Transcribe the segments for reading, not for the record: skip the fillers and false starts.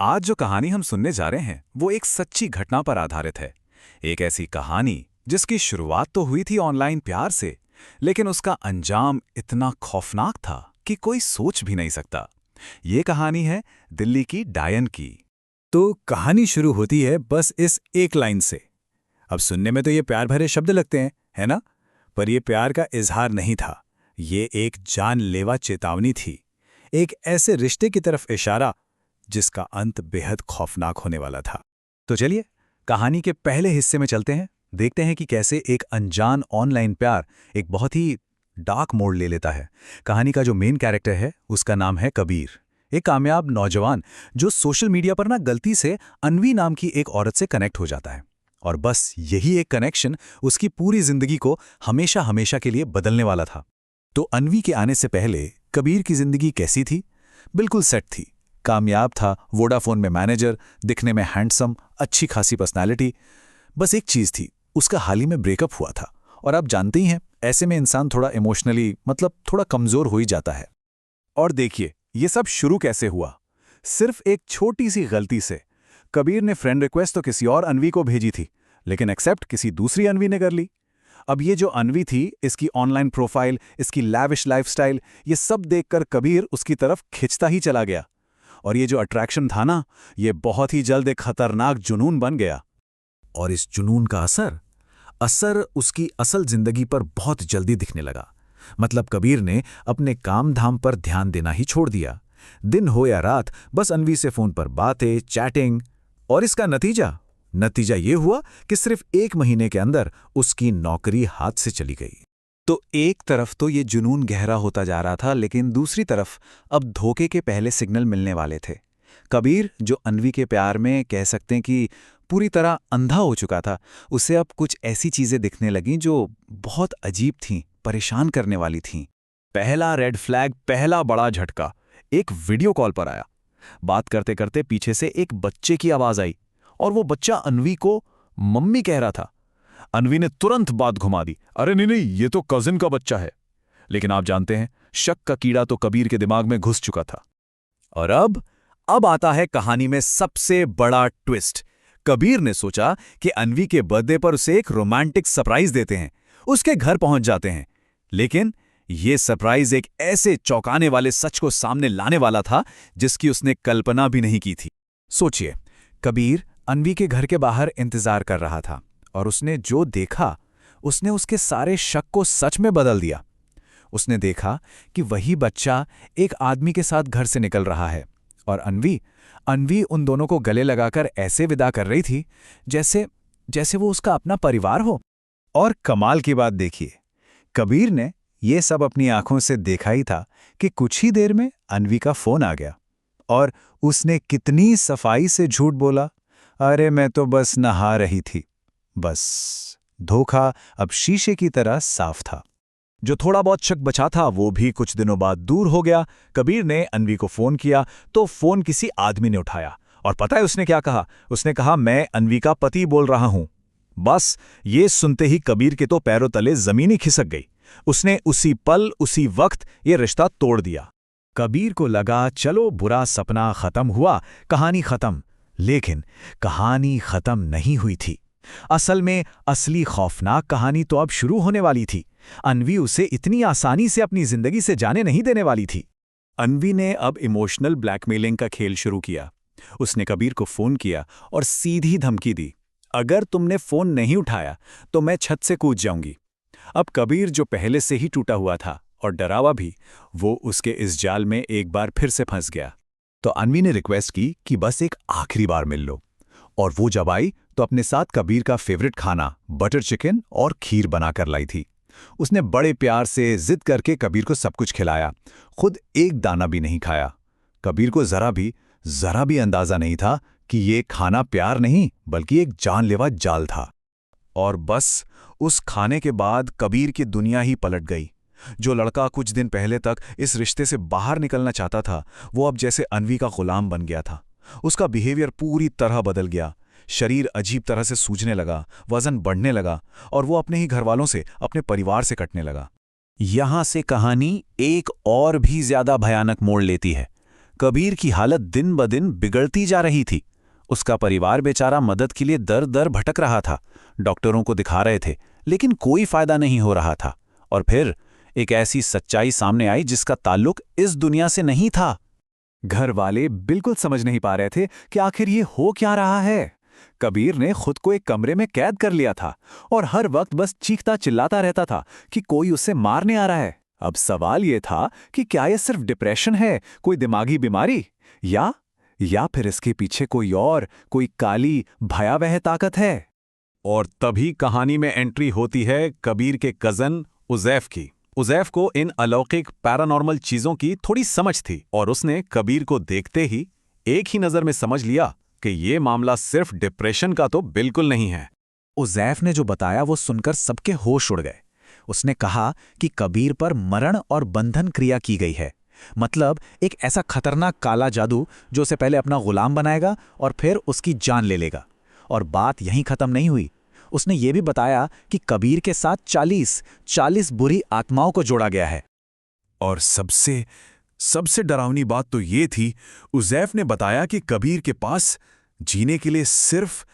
आज जो कहानी हम सुनने जा रहे हैं वो एक सच्ची घटना पर आधारित है। एक ऐसी कहानी जिसकी शुरुआत तो हुई थी ऑनलाइन प्यार से, लेकिन उसका अंजाम इतना खौफनाक था कि कोई सोच भी नहीं सकता। ये कहानी है दिल्ली की डायन की। तो कहानी शुरू होती है बस इस एक लाइन से। अब सुनने में तो ये प्यार भरे शब्द लगते हैं, है ना? पर ये प्यार का इजहार नहीं था। ये एक जानलेवा चेतावनी थी। एक ऐसे रिश्ते की तरफ इशारा जिसका अंत बेहद खौफनाक होने वाला था। तो चलिए कहानी के पहले हिस्से में चलते हैं, देखते हैं कि कैसे एक अनजान ऑनलाइन प्यार एक बहुत ही डार्क मोड़ ले लेता है। कहानी का जो मेन कैरेक्टर है उसका नाम है कबीर, एक कामयाब नौजवान जो सोशल मीडिया पर गलती से अन्वी नाम की एक औरत से कनेक्ट हो जाता है। और बस यही एक कनेक्शन उसकी पूरी जिंदगी को हमेशा हमेशा के लिए बदलने वाला था। तो अन्वी के आने से पहले कबीर की जिंदगी कैसी थी? बिल्कुल सेट थी। कामयाब था, वोडाफोन में मैनेजर, दिखने में हैंडसम, अच्छी खासी पर्सनालिटी। बस एक चीज थी, उसका हाल ही में ब्रेकअप हुआ था। और आप जानते ही हैं, ऐसे में इंसान थोड़ा इमोशनली थोड़ा कमजोर हो ही जाता है। और देखिए ये सब शुरू कैसे हुआ। सिर्फ एक छोटी सी गलती से। कबीर ने फ्रेंड रिक्वेस्ट तो किसी और अन्वी को भेजी थी, लेकिन एक्सेप्ट किसी दूसरी अन्वी ने कर ली। अब ये जो अन्वी थी, इसकी ऑनलाइन प्रोफाइल, इसकी लैविश लाइफस्टाइल, ये सब देखकर कबीर उसकी तरफ खिंचता ही चला गया। और ये जो अट्रैक्शन था ना, ये बहुत ही जल्द एक खतरनाक जुनून बन गया। और इस जुनून का असर उसकी असल जिंदगी पर बहुत जल्दी दिखने लगा। कबीर ने अपने काम धाम पर ध्यान देना ही छोड़ दिया। दिन हो या रात, बस अन्वी से फोन पर बातें, चैटिंग। और इसका नतीजा ये हुआ कि सिर्फ 1 महीने के अंदर उसकी नौकरी हाथ से चली गई। तो एक तरफ तो ये जुनून गहरा होता जा रहा था, लेकिन दूसरी तरफ अब धोखे के पहले सिग्नल मिलने वाले थे। कबीर, जो अन्वी के प्यार में कह सकते हैं कि पूरी तरह अंधा हो चुका था, उसे अब कुछ ऐसी चीजें दिखने लगीं जो बहुत अजीब थीं, परेशान करने वाली थीं। पहला रेड फ्लैग, पहला बड़ा झटका एक वीडियो कॉल पर आया। बात करते करते पीछे से एक बच्चे की आवाज आई, और वो बच्चा अन्वी को मम्मी कह रहा था। अन्वी ने तुरंत बात घुमा दी, अरे नहीं, ये तो कजिन का बच्चा है। लेकिन आप जानते हैं, शक का कीड़ा तो कबीर के दिमाग में घुस चुका था। और अब आता है कहानी में सबसे बड़ा ट्विस्ट। कबीर ने सोचा कि अन्वी के बर्थडे पर उसे एक रोमांटिक सरप्राइज देते हैं, उसके घर पहुंच जाते हैं। लेकिन यह सरप्राइज एक ऐसे चौंकाने वाले सच को सामने लाने वाला था जिसकी उसने कल्पना भी नहीं की थी। सोचिए, कबीर अन्वी के घर के बाहर इंतजार कर रहा था, और उसने जो देखा, उसने उसके सारे शक को सच में बदल दिया। उसने देखा कि वही बच्चा एक आदमी के साथ घर से निकल रहा है, और अन्वी उन दोनों को गले लगाकर ऐसे विदा कर रही थी जैसे वो उसका अपना परिवार हो। और कमाल की बात देखिए, कबीर ने ये सब अपनी आंखों से देखा ही था कि कुछ ही देर में अन्वी का फोन आ गया। और उसने कितनी सफाई से झूठ बोला, अरे मैं तो बस नहा रही थी। बस धोखा अब शीशे की तरह साफ था। जो थोड़ा बहुत शक बचा था वो भी कुछ दिनों बाद दूर हो गया। कबीर ने अन्वी को फोन किया तो फोन किसी आदमी ने उठाया, और पता है उसने क्या कहा? उसने कहा, मैं अन्वी का पति बोल रहा हूं। बस ये सुनते ही कबीर के तो पैरों तले जमीन ही खिसक गई। उसने उसी पल, उसी वक्त ये रिश्ता तोड़ दिया। कबीर को लगा चलो बुरा सपना खत्म हुआ, कहानी खत्म। लेकिन कहानी खत्म नहीं हुई थी। असल में असली खौफनाक कहानी तो अब शुरू होने वाली थी। अन्वी उसे इतनी आसानी से अपनी जिंदगी से जाने नहीं देने वाली थी। अन्वी ने अब इमोशनल ब्लैकमेलिंग का खेल शुरू किया। उसने कबीर को फोन किया और सीधी धमकी दी, अगर तुमने फोन नहीं उठाया तो मैं छत से कूद जाऊंगी। अब कबीर, जो पहले से ही टूटा हुआ था और डरावा भी, वो उसके इस जाल में एक बार फिर से फंस गया। तो अन्वी ने रिक्वेस्ट की कि बस एक आखिरी बार मिल लो। और वो जब आई तो अपने साथ कबीर का फेवरेट खाना बटर चिकन और खीर बनाकर लाई थी। उसने बड़े प्यार से जिद करके कबीर को सब कुछ खिलाया, खुद एक दाना भी नहीं खाया। कबीर को जरा भी अंदाजा नहीं था कि ये खाना प्यार नहीं बल्कि एक जानलेवा जाल था। और बस उस खाने के बाद कबीर की दुनिया ही पलट गई। जो लड़का कुछ दिन पहले तक इस रिश्ते से बाहर निकलना चाहता था, वो अब जैसे अन्वी का गुलाम बन गया था। उसका बिहेवियर पूरी तरह बदल गया। शरीर अजीब तरह से सूजने लगा, वजन बढ़ने लगा, और वो अपने ही घरवालों से, अपने परिवार से कटने लगा। यहां से कहानी एक और भी ज्यादा भयानक मोड़ लेती है। कबीर की हालत दिन ब दिन बिगड़ती जा रही थी। उसका परिवार बेचारा मदद के लिए दर दर भटक रहा था। डॉक्टरों को दिखा रहे थे, लेकिन कोई फायदा नहीं हो रहा था। और फिर एक ऐसी सच्चाई सामने आई जिसका ताल्लुक इस दुनिया से नहीं था। घर वाले बिल्कुल समझ नहीं पा रहे थे कि आखिर ये हो क्या रहा है। कबीर ने खुद को एक कमरे में कैद कर लिया था और हर वक्त बस चीखता चिल्लाता रहता था कि कोई उसे मारने आ रहा है। अब सवाल ये था कि क्या ये सिर्फ डिप्रेशन है, कोई दिमागी बीमारी, या फिर इसके पीछे कोई काली भयावह ताकत है। और तभी कहानी में एंट्री होती है कबीर के कजन उज़ैफ की। उज़ैफ को इन अलौकिक पैरानॉर्मल चीजों की थोड़ी समझ थी और उसने कबीर को देखते ही एक ही नजर में समझ लिया कि ये मामला सिर्फ डिप्रेशन का तो बिल्कुल नहीं है। उज़ैफ ने जो बताया वो सुनकर सबके होश उड़ गए। उसने कहा कि कबीर पर मरण और बंधन क्रिया की गई है, मतलब एक ऐसा खतरनाक काला जादू जो उसे पहले अपना गुलाम बनाएगा और फिर उसकी जान ले लेगा। और बात यहीं खत्म नहीं हुई। उसने ये भी बताया कि कबीर के साथ 40 बुरी आत्माओं को जोड़ा गया है। और सबसे डरावनी बात तो ये थी, उज़ैफ ने बताया कि कबीर के पास जीने के लिए सिर्फ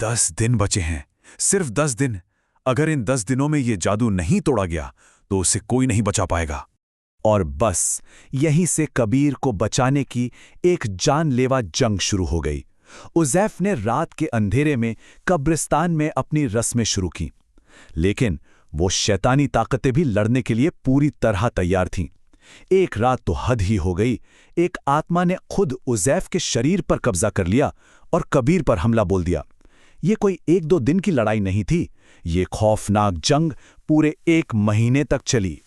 10 दिन बचे हैं। सिर्फ 10 दिन। अगर इन 10 दिनों में ये जादू नहीं तोड़ा गया तो उसे कोई नहीं बचा पाएगा। और बस यहीं से कबीर को बचाने की एक जानलेवा जंग शुरू हो गई। उज़ैफ ने रात के अंधेरे में कब्रिस्तान में अपनी रस्में शुरू की, लेकिन वो शैतानी ताकतें भी लड़ने के लिए पूरी तरह तैयार थीं। एक रात तो हद ही हो गई। एक आत्मा ने खुद उज़ैफ के शरीर पर कब्जा कर लिया और कबीर पर हमला बोल दिया। ये कोई 1-2 दिन की लड़ाई नहीं थी, ये खौफनाक जंग पूरे 1 महीने तक चली।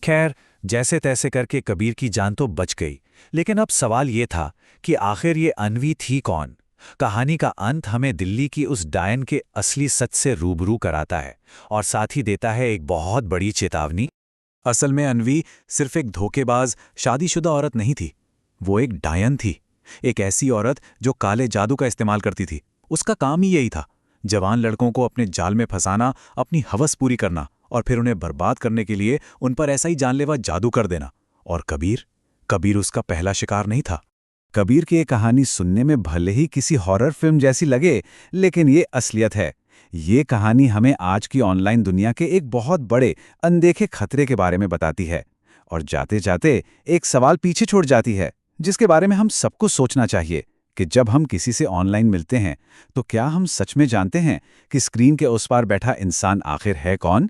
खैर, जैसे तैसे करके कबीर की जान तो बच गई, लेकिन अब सवाल ये था कि आखिर ये अनवी थी कौन? कहानी का अंत हमें दिल्ली की उस डायन के असली सच से रूबरू कराता है और साथ ही देता है एक बहुत बड़ी चेतावनी। असल में अनवी सिर्फ एक धोखेबाज शादीशुदा औरत नहीं थी, वो एक डायन थी। एक ऐसी औरत जो काले जादू का इस्तेमाल करती थी। उसका काम ही यही था, जवान लड़कों को अपने जाल में फंसाना, अपनी हवस पूरी करना और फिर उन्हें बर्बाद करने के लिए उन पर ऐसा ही जानलेवा जादू कर देना। और कबीर उसका पहला शिकार नहीं था। कबीर की ये कहानी सुनने में भले ही किसी हॉरर फिल्म जैसी लगे, लेकिन ये असलियत है। ये कहानी हमें आज की ऑनलाइन दुनिया के एक बहुत बड़े अनदेखे खतरे के बारे में बताती है और जाते जाते एक सवाल पीछे छोड़ जाती है, जिसके बारे में हम सबको सोचना चाहिए कि जब हम किसी से ऑनलाइन मिलते हैं तो क्या हम सच में जानते हैं कि स्क्रीन के उस पार बैठा इंसान आखिर है कौन?